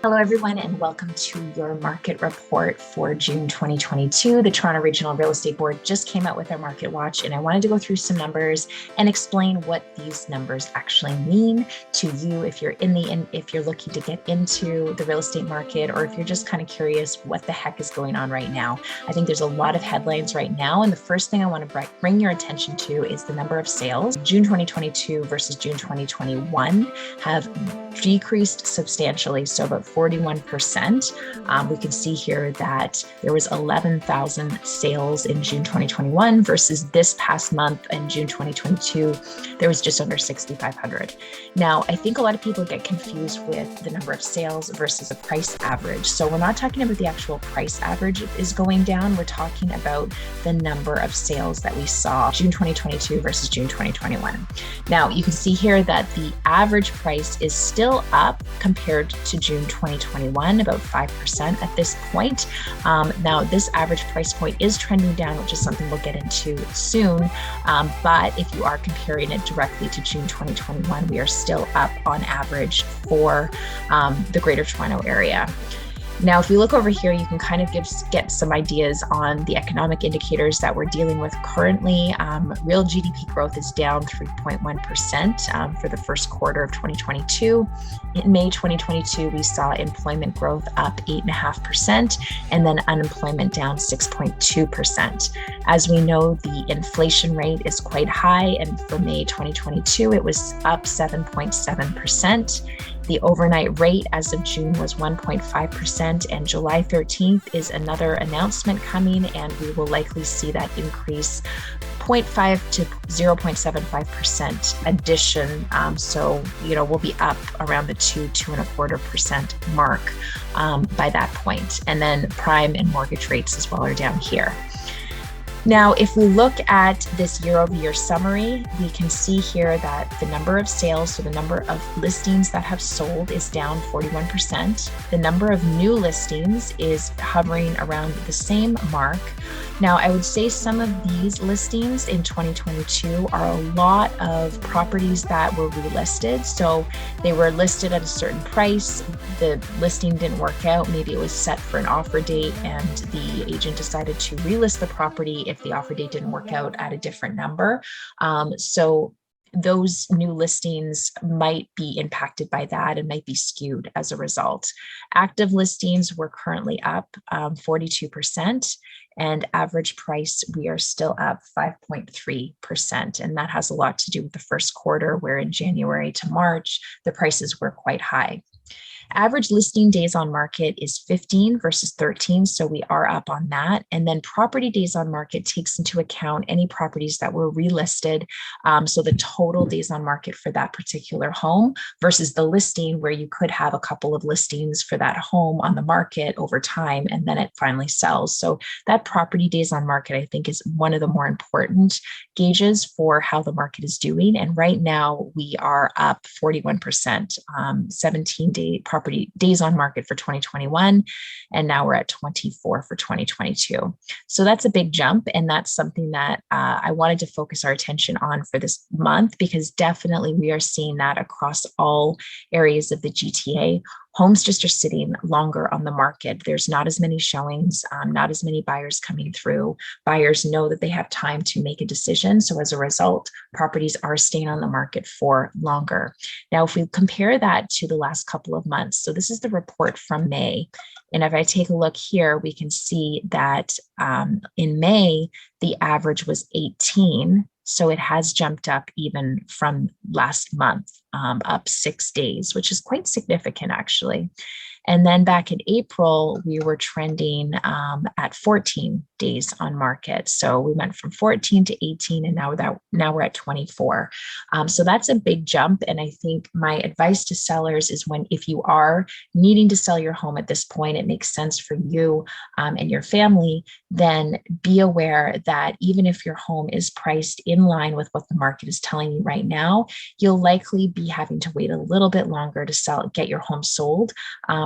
Hello, everyone, and welcome to your market report for June 2022. The Toronto Regional Real Estate Board just came out with their market watch, and I wanted to go through some numbers and explain what these numbers actually mean to you if you're if you're looking to get into the real estate market, or if you're just kind of curious what the heck is going on right now. I think there's a lot of headlines right now, and the first thing I want to bring your attention to is the number of sales. June 2022 versus June 2021 have decreased substantially, so about 41%. We can see here that there was 11,000 sales in June 2021 versus this past month in June 2022, there was just under 6,500. Now, I think a lot of people get confused with the number of sales versus a price average. So we're not talking about the actual price average is going down. We're talking about the number of sales that we saw June 2022 versus June 2021. Now, you can see here that the average price is still up compared to June 2021, about 5% at this point. Now, this average price point is trending down, which is something we'll get into soon. But if you are comparing it directly to June 2021, we are still up on average for the Greater Toronto area. Now, if you look over here, you can kind of get some ideas on the economic indicators that we're dealing with currently. Real GDP growth is down 3.1% for the first quarter of 2022. In May 2022, we saw employment growth up 8.5%, and then unemployment down 6.2%. As we know, the inflation rate is quite high, and for May 2022, it was up 7.7%. The overnight rate as of June was 1.5%, and July 13th is another announcement coming, and we will likely see that increase 0.5 to 0.75% addition. So, we'll be up around the 2.25% mark by that point. And then prime and mortgage rates as well are down here. Now, if we look at this year-over-year summary, we can see here that the number of sales, so the number of listings that have sold, is down 41%. The number of new listings is hovering around the same mark. Now, I would say some of these listings in 2022 are a lot of properties that were relisted. So they were listed at a certain price. The listing didn't work out. Maybe it was set for an offer date and the agent decided to relist the property if the offer date didn't work out at a different number. So those new listings might be impacted by that and might be skewed as a result. Active listings were currently up 42%, and average price, we are still up 5.3%. And that has a lot to do with the first quarter, where in January to March, the prices were quite high. Average listing days on market is 15 versus 13, so we are up on that. And then property days on market takes into account any properties that were relisted, so the total days on market for that particular home versus the listing, where you could have a couple of listings for that home on the market over time and then it finally sells. So that property days on market, I think, is one of the more important gauges for how the market is doing. And right now we are up 41%, 17-day property days on market for 2021, and now we're at 24 for 2022. So that's a big jump, and that's something that I wanted to focus our attention on for this month, because definitely we are seeing that across all areas of the GTA. Homes just are sitting longer on the market. There's not as many showings, not as many buyers coming through. Buyers know that they have time to make a decision. So as a result, properties are staying on the market for longer. Now, if we compare that to the last couple of months, so this is the report from May. And if I take a look here, we can see that in May, the average was 18. So it has jumped up even from last month, up 6 days, which is quite significant, actually. And then back in April, we were trending at 14 days on market. So we went from 14 to 18, and now we're at 24. So that's a big jump. And I think my advice to sellers is, if you are needing to sell your home at this point, it makes sense for you and your family, then be aware that even if your home is priced in line with what the market is telling you right now, you'll likely be having to wait a little bit longer to get your home sold,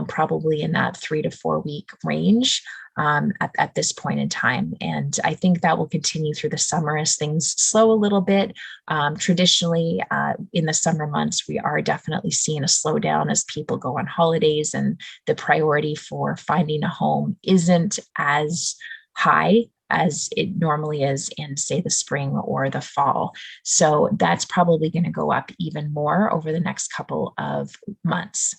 probably in that 3 to 4 week range at this point in time. And I think that will continue through the summer as things slow a little bit. Traditionally, in the summer months, we are definitely seeing a slowdown as people go on holidays, and the priority for finding a home isn't as high as it normally is in, say, the spring or the fall. So that's probably going to go up even more over the next couple of months.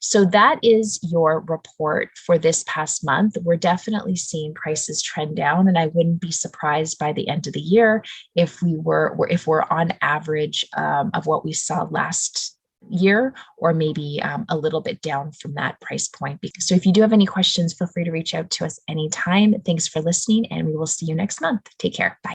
So that is your report for this past month. We're definitely seeing prices trend down, and I wouldn't be surprised by the end of the year if we're on average of what we saw last year, or maybe a little bit down from that price point. So if you do have any questions, feel free to reach out to us anytime. Thanks for listening, and we will see you next month. Take care. Bye.